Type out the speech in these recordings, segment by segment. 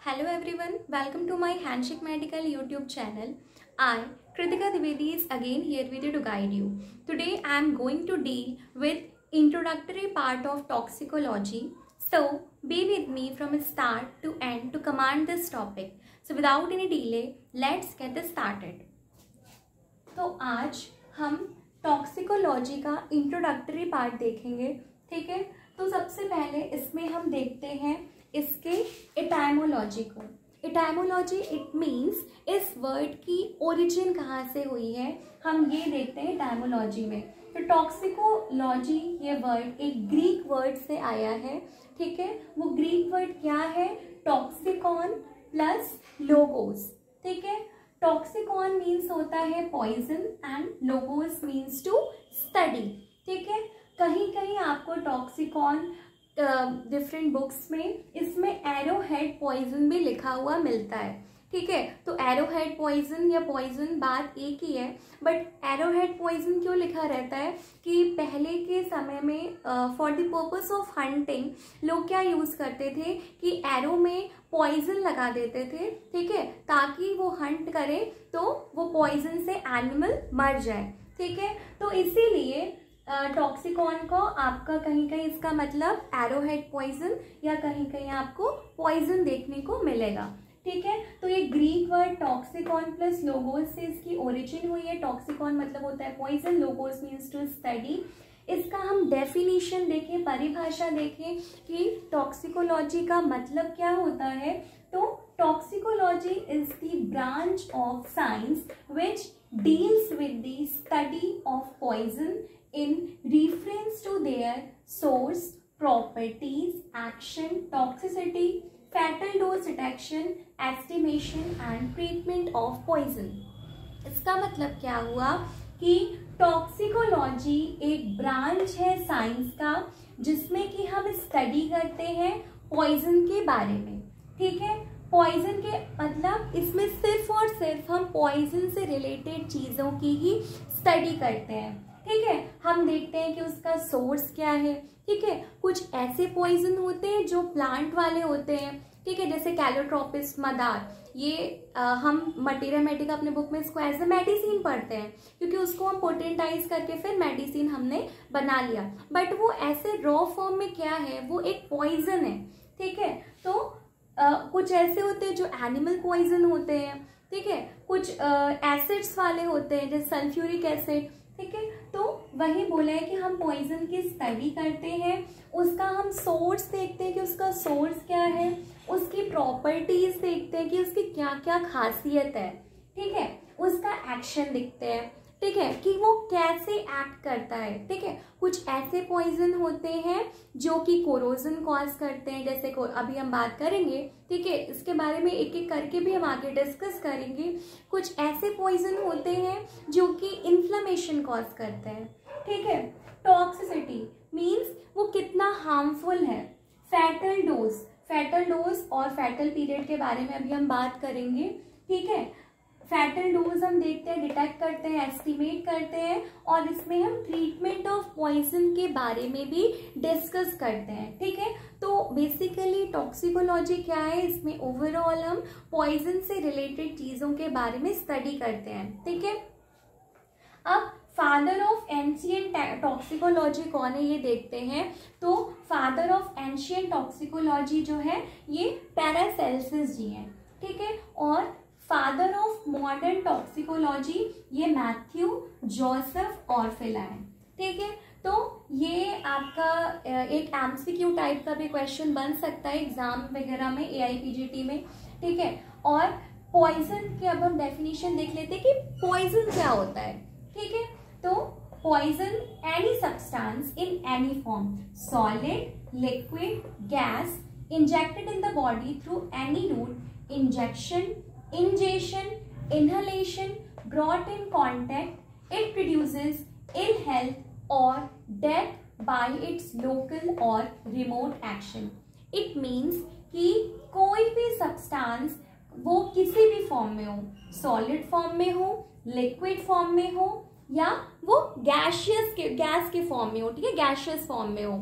Hello everyone, welcome to my Handshake Medical YouTube channel. I, Kritika Dwivedi, is again here with you to guide you. Today I am going to deal with introductory part of toxicology. So be with me from start to end to command this topic. So without any delay, let's get this started. तो आज हम toxicology का introductory part देखेंगे, ठीक है। तो सबसे पहले इसमें हम देखते हैं इसके एटाइमोलॉजी को। एटाइमोलॉजी इट मीन्स इस वर्ड की ओरिजिन कहाँ से हुई है, हम ये देखते हैं एटाइमोलॉजी में। तो टॉक्सिकोलॉजी ये वर्ड एक ग्रीक वर्ड से आया है, ठीक है। वो ग्रीक वर्ड क्या है? टॉक्सिकॉन प्लस लोगोस, ठीक है। टॉक्सिकॉन मीन्स होता है poison and logos means to study, ठीक है। कहीं कहीं आपको टॉक्सिकॉन डिफरेंट बुक्स में इसमें एरोहेड पॉइजन भी लिखा हुआ मिलता है, ठीक है। तो एरोहेड पॉइजन या पॉइजन बात एक ही है, बट एरोहेड पॉइजन क्यों लिखा रहता है कि पहले के समय में for the purpose of hunting लोग क्या यूज करते थे कि एरो में पॉइजन लगा देते थे, ठीक है, ताकि वो हंट करे तो वो पॉइजन से एनिमल मर जाए, ठीक है। तो इसीलिए टॉक्सिकॉन को आपका कहीं कहीं इसका मतलब एरोहेड पॉइजन या कहीं कहीं आपको पॉइजन देखने को मिलेगा, ठीक है। तो ये Greek word toxicon plus logos से इसकी ओरिजिन हुई है। टॉक्सिकॉन मतलब होता है poison, logos means to study. इसका हम डेफिनेशन देखें, परिभाषा देखें कि टॉक्सिकोलॉजी का मतलब क्या होता है। तो toxicology is the branch of science which deals with the study of poison in reference to their source, properties, action, toxicity, fatal dose detection, estimation and treatment of poison। इसका मतलब क्या हुआ कि टॉक्सिकोलॉजी एक ब्रांच है science का जिसमें कि हम स्टडी करते हैं पॉइजन के बारे में, ठीक है। पॉइजन के मतलब इसमें सिर्फ और सिर्फ हम पॉइजन से रिलेटेड चीज़ों की ही स्टडी करते हैं, ठीक है। हम देखते हैं कि उसका सोर्स क्या है, ठीक है। कुछ ऐसे पॉइजन होते हैं जो प्लांट वाले होते हैं, ठीक है, जैसे कैलोट्रोपिस मदार, ये हम मटेरिया मेडिका अपने बुक में इसको एज ए मेडिसिन पढ़ते हैं क्योंकि उसको हम पोटेंटाइज करके फिर मेडिसिन हमने बना लिया, बट वो ऐसे रॉ फॉर्म में क्या है, वो एक पॉइजन है, ठीक है। तो कुछ ऐसे होते हैं जो एनिमल पॉइजन होते हैं, ठीक है। कुछ एसिड्स वाले होते हैं जैसे सल्फ्यूरिक एसिड, ठीक है। तो वही बोला है कि हम पॉइजन की स्टडी करते हैं, उसका हम सोर्स देखते हैं कि उसका सोर्स क्या है, उसकी प्रॉपर्टीज देखते हैं कि उसकी क्या क्या खासियत है, ठीक है। उसका एक्शन दिखते हैं, ठीक है, कि वो कैसे एक्ट करता है, ठीक है। कुछ ऐसे पॉइजन होते हैं जो कि कोरोजन कॉज करते हैं, जैसे अभी हम बात करेंगे, ठीक है, इसके बारे में एक एक करके भी हम आगे डिस्कस करेंगे। कुछ ऐसे पॉइजन होते हैं जो कि इन्फ्लेमेशन कॉज करते हैं, ठीक है। टॉक्सिसिटी मीन्स वो कितना हार्मफुल है। फैटल डोज और फैटल पीरियड के बारे में अभी हम बात करेंगे, ठीक है। फैटल डोज हम देखते हैं, डिटेक्ट करते हैं, एस्टिमेट करते हैं और इसमें हम ट्रीटमेंट ऑफ पॉइजन के बारे में भी डिस्कस करते हैं, ठीक है। तो बेसिकली टॉक्सिकोलॉजी क्या है, इसमें ओवरऑल हम पॉइजन से रिलेटेड चीज़ों के बारे में स्टडी करते हैं, ठीक है। अब फादर ऑफ एंशियंट टॉक्सिकोलॉजी कौन है ये देखते हैं। तो फादर ऑफ एंशियंट टॉक्सिकोलॉजी जो है ये पैरासेल्सिस जी हैं, ठीक है। और फादर ऑफ मॉडर्न टॉक्सिकोलॉजी ये मैथ्यू जोसेफ ऑर्फिला है, ठीक है। तो ये आपका एक एमसीक्यू टाइप का भी क्वेश्चन बन सकता है एग्जाम वगैरह में, एआईपीजीटी में, ठीक है। और पॉइजन की अब हम डेफिनेशन देख लेते हैं कि पॉइजन क्या होता है, ठीक है। तो poison any substance in any form, solid, liquid, gas, injected in the body through any route, injection, ingestion, inhalation, brought in contact, it produces ill health or death by its local or remote action। It means कि कोई भी substance वो किसी भी form में हो, solid form में हो, लिक्विड फॉर्म में हो या वो गैस के फॉर्म में हो, ठीक है, गैसियस फॉर्म में हो,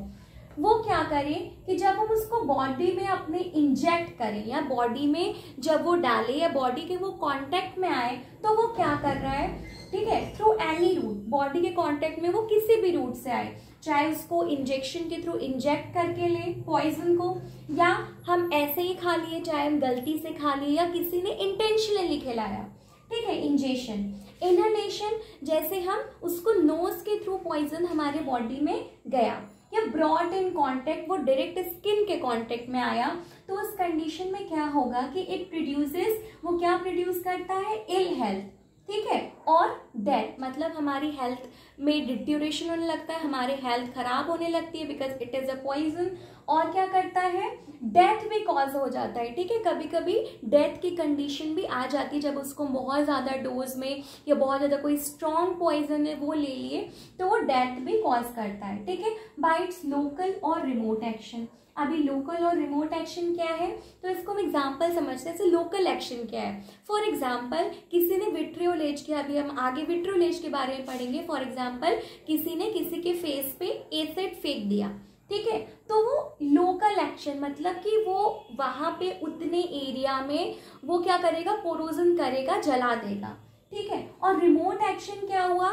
वो क्या करे कि जब हम उसको बॉडी में अपने इंजेक्ट करें या बॉडी में जब वो डाले या बॉडी के वो कांटेक्ट में आए, तो वो क्या कर रहा है, ठीक है, थ्रू एनी रूट, बॉडी के कांटेक्ट में वो किसी भी रूट से आए, चाहे उसको इंजेक्शन के थ्रू इंजेक्ट करके ले पॉइजन को, या हम ऐसे ही खा लिए, चाहे हम गलती से खा लिए या किसी ने इंटेंशनली खिलाया, ठीक है। इंजेक्शन, इनहेलेशन, जैसे हम उसको नोज के थ्रू पॉइजन हमारे बॉडी में गया, या ब्रॉट इन कांटेक्ट, वो डायरेक्ट स्किन के कांटेक्ट में आया, तो उस कंडीशन में क्या होगा कि इट प्रोड्यूसेस, वो क्या प्रोड्यूस करता है, इल हेल्थ, ठीक है, और डेथ, मतलब हमारी हेल्थ में डिट्यूरेशन होने लगता है, हमारी हेल्थ खराब होने लगती है because it is a poison, और क्या करता है, डेथ भी कॉज हो जाता है, ठीक है। कभी कभी डेथ की कंडीशन भी आ जाती है जब उसको बहुत ज़्यादा डोज में या बहुत ज़्यादा कोई स्ट्रॉन्ग पॉइजन है वो ले लिए, तो वो डेथ भी कॉज करता है, ठीक है, बाय इट्स लोकल और रिमोट एक्शन। अभी लोकल और रिमोट एक्शन क्या है, तो इसको हम एग्जाम्पल समझते हैं। जैसे लोकल एक्शन क्या है, फॉर एग्जाम्पल किसी ने विट्रियोलेज किया, अभी हम आगे विट्रियोलेज के बारे में पढ़ेंगे। फॉर एग्जाम्पल किसी ने किसी के फेस पे एसिड फेंक दिया, ठीक है, तो वो लोकल एक्शन, मतलब कि वो वहां पे उतने एरिया में वो क्या करेगा, कोरोजन करेगा, जला देगा, ठीक है। और रिमोट एक्शन क्या हुआ,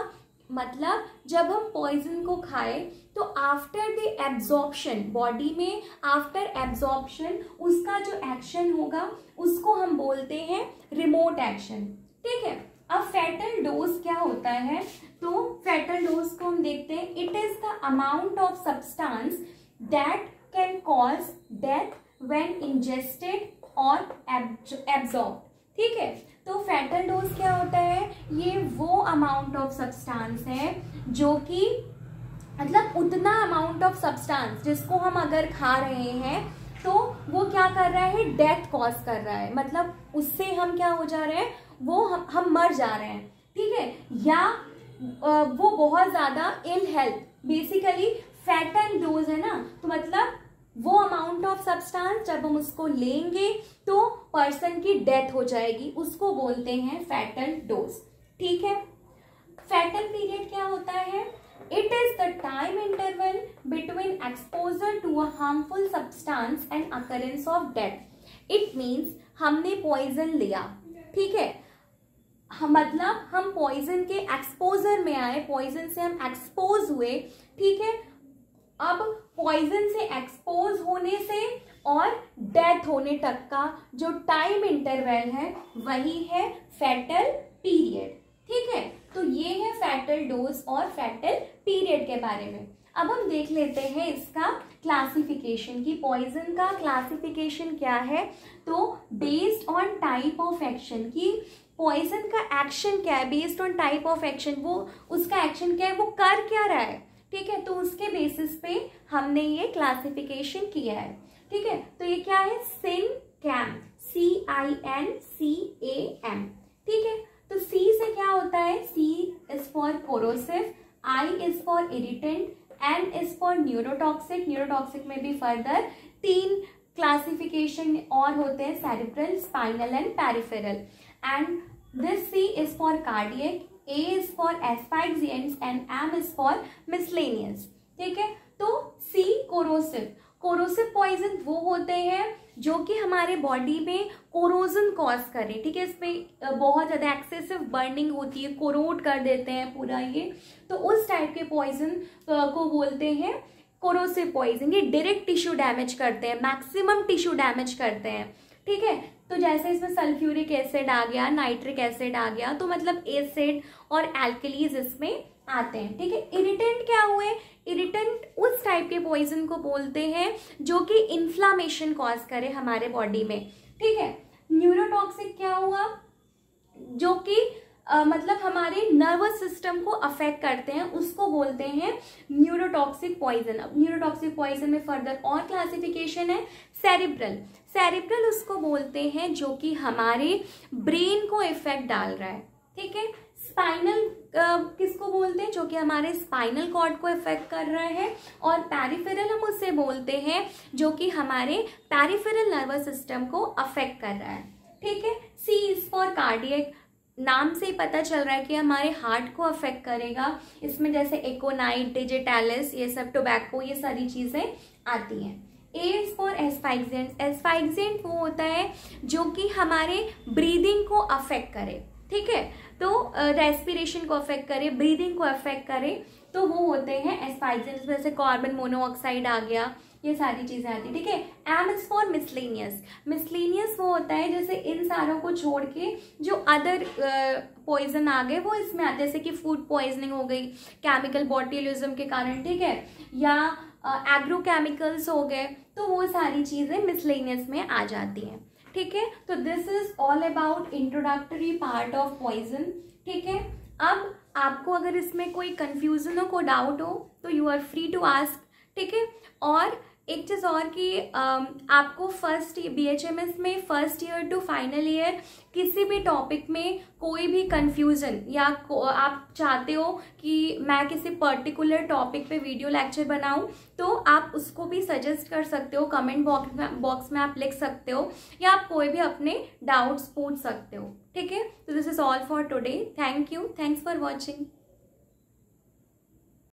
मतलब जब हम पॉइजन को खाए तो आफ्टर द एब्जॉर्प्शन, बॉडी में आफ्टर एब्जॉर्प्शन उसका जो एक्शन होगा उसको हम बोलते हैं रिमोट एक्शन, ठीक है। अब फैटल डोज क्या होता है, तो फैटल डोज को हम देखते हैं, it is the amount of substance that can cause death when ingested और एब्जॉर्ब, ठीक है। तो फैटल डोज क्या होता है, ये वो अमाउंट ऑफ सब्सटेंस है जो कि मतलब उतना अमाउंट ऑफ सब्सटेंस जिसको हम अगर खा रहे हैं तो वो क्या कर रहा है, डेथ कॉज कर रहा है, मतलब उससे हम क्या हो जा रहे हैं, वो हम मर जा रहे हैं, ठीक है, या वो बहुत ज्यादा ill health, basically fatal dose है ना, तो मतलब वो अमाउंट ऑफ सब्सटेंस जब हम उसको लेंगे तो पर्सन की डेथ हो जाएगी, उसको बोलते हैं फैटल डोज, ठीक है। फैटल पीरियड क्या होता है, it is the time interval between exposure to a harmful substance and occurrence of death. It means हमने पॉइजन लिया, ठीक है, मतलब हम पॉइजन के एक्सपोजर में आए, पॉइजन से हम एक्सपोज हुए, ठीक है। अब पॉइजन से एक्सपोज होने से और डेथ होने तक का जो टाइम इंटरवल है वही है फैटल पीरियड, ठीक है। तो ये है फैटल डोज और फैटल पीरियड के बारे में। अब हम देख लेते हैं इसका क्लासिफिकेशन की, पॉइजन का क्लासिफिकेशन क्या है, तो based on type of action की पॉइजन का एक्शन क्या है, based on type of action, वो उसका एक्शन क्या है, वो कर क्या रहा है, ठीक है, तो उसके बेसिस पे हमने ये क्लासिफिकेशन किया है, ठीक है। तो ये क्या है, सिनकैम, CINCAM, ठीक है। तो C से क्या होता है, C is for corrosive, I is for irritant, N is for neurotoxic, neurotoxic में भी फर्दर 3 क्लासिफिकेशन और होते हैं, cerebral, spinal and peripheral, and this C is for cardiac, A is for asphyxiants and M is for miscellaneous, ठीक है। तो C corrosive, corrosive poison वो होते हैं जो कि हमारे बॉडी में कोरोजन कॉज करें, ठीक है, इसमें बहुत ज्यादा एक्सेसिव बर्निंग होती है, कोरोड कर देते हैं पूरा ये, तो उस टाइप के पॉइजन को बोलते हैं कोरोसिव पॉइजन। ये डायरेक्ट टिश्यू डैमेज करते हैं, मैक्सिमम टिश्यू डैमेज करते हैं, ठीक है। तो जैसे इसमें सल्फ्यूरिक एसिड आ गया, नाइट्रिक एसिड आ गया, तो मतलब एसिड और एल्कलीज इसमें आते हैं, ठीक है। इरिटेंट क्या हुए, इरिटेंट उस टाइप के पॉइजन को बोलते हैं जो कि इन्फ्लामेशन कॉज करे हमारे बॉडी में, ठीक है। न्यूरोटॉक्सिक क्या हुआ, जो कि मतलब हमारे नर्वस सिस्टम को अफेक्ट करते हैं, उसको बोलते हैं न्यूरोटॉक्सिक पॉइजन। अब न्यूरोटॉक्सिक पॉइजन में फर्दर और क्लासिफिकेशन है, सेरिब्रल, सेरिब्रल उसको बोलते हैं जो कि हमारे ब्रेन को इफेक्ट डाल रहा है, ठीक है। स्पाइनल किसको बोलते हैं, जो कि हमारे स्पाइनल कॉर्ड को इफेक्ट कर रहा है, और पेरिफेरल हम उससे बोलते हैं जो कि हमारे पेरिफेरल नर्वस सिस्टम को अफेक्ट कर रहा है, ठीक है। C इज फॉर कार्डियक, नाम से ही पता चल रहा है कि हमारे हार्ट को अफेक्ट करेगा। इसमें जैसे एकोनाइट, डिजिटालिस, ये सब, टोबैको, ये सारी चीज़ें आती हैं। ए इज फॉर एस्फाइक्सेंट। एस्फाइक्सेंट वो होता है जो कि हमारे ब्रीदिंग को अफेक्ट करे, ठीक है, तो रेस्पिरेशन को अफेक्ट करे, ब्रीदिंग को अफेक्ट करे, तो वो होते हैं एस्फाइक्सेंट। जैसे कार्बन मोनोऑक्साइड आ गया, ये सारी चीजें आती है, ठीक है। M is for miscellaneous. Miscellaneous वो होता है जैसे इन सारों को छोड़ के जो अदर पॉइजन आ गए वो इसमें आते हैं, जैसे कि फूड पॉइजनिंग हो गई केमिकल बॉटुलिज्म के कारण, ठीक है, या एग्रोकेमिकल्स हो गए, तो वो सारी चीजें मिसलेनियस में आ जाती हैं, ठीक है। तो this is all about introductory part of poison, ठीक है। अब आपको अगर इसमें कोई कंफ्यूजन हो, कोई डाउट हो, तो you are free to ask, ठीक है। और एक चीज़ और कि आपको फर्स्ट BHMS में first year to final year किसी भी टॉपिक में कोई भी कंफ्यूजन या आप चाहते हो कि मैं किसी पर्टिकुलर टॉपिक पे वीडियो लेक्चर बनाऊं, तो आप उसको भी सजेस्ट कर सकते हो, कमेंट बॉक्स में आप लिख सकते हो, या आप कोई भी अपने डाउट्स पूछ सकते हो, ठीक है। तो this is all for today. Thank you, thanks for watching.